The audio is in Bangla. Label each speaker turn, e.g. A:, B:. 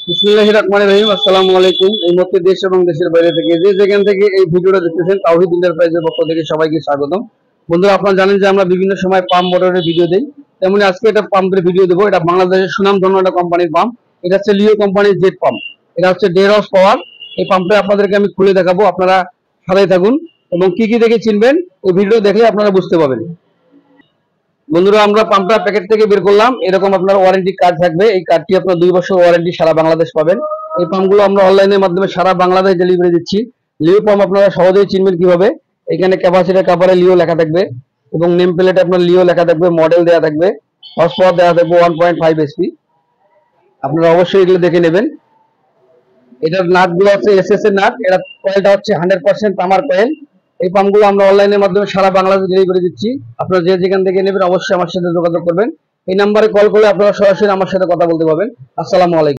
A: বিসমিল্লাহির রহমানির রহিম। আসসালামু আলাইকুম। এই মুহূর্তে দেশ এবং দেশের বাইরে থেকে যে যেখান থেকে এই ভিডিওটা দেখতেছেন, তাওহীদ এন্টারপ্রাইজের পক্ষ থেকে সবাইকে স্বাগতম। বন্ধুরা, আপনারা জানেন যে আমরা বিভিন্ন সময় পাম্প মোটরের ভিডিও দেই, তেমনি আজকে এটা পাম্পের ভিডিও দেবো। এটা বাংলাদেশের সুনামধন্য একটা কোম্পানির পাম্প। এটা হচ্ছে লিও কোম্পানির জেট পাম্প। এটা হচ্ছে 1.5 হর্স পাওয়ার। এই পাম্পটা আপনাদেরকে আমি খুলে দেখাবো, আপনারা সাথেই থাকুন এবং কি কি দেখে চিনবেন এই ভিডিও দেখলে আপনারা বুঝতে পারবেন। বন্ধুরা, আমরা পাম্পটা প্যাকেট থেকে বের করলাম। এরকম আপনার ওয়ারেন্টি কার্ড থাকবে। এই কার্ডটি আপনার 2 বছর ওয়ারেন্টি সারা বাংলাদেশ পাবেন। এই পাম্পগুলো আমরা অনলাইনের মাধ্যমে সারা বাংলাদেশ ডেলিভারি দিচ্ছি। লিও পাম্প আপনারা সহজেই চিনবেন কিভাবে। এখানে ক্যাপাসিটর কাভারে লিও লেখা থাকবে এবং নেম প্লেটে আপনার লিও লেখা থাকবে, মডেল দেওয়া থাকবে, হর্স পাওয়ার দেওয়া থাকবে 1.5 এসপি। আপনারা অবশ্যই এগুলো দেখে নেবেন। এটার নাটগুলো হচ্ছে এসএস এর নাট। এটা কয়েলটা হচ্ছে 100% তামার কয়েল। এই পাম্পগুলো আমরা অনলাইনের মাধ্যমে সারা বাংলাদেশ ডেলিভারি দিচ্ছি। আপনারা যে যেখান থেকে নেবেন অবশ্যই আমার সাথে যোগাযোগ করবেন। এই নাম্বারে কল করলে আপনারা সরাসরি আমার সাথে কথা বলতে পারবেন। আসসালামু আলাইকুম।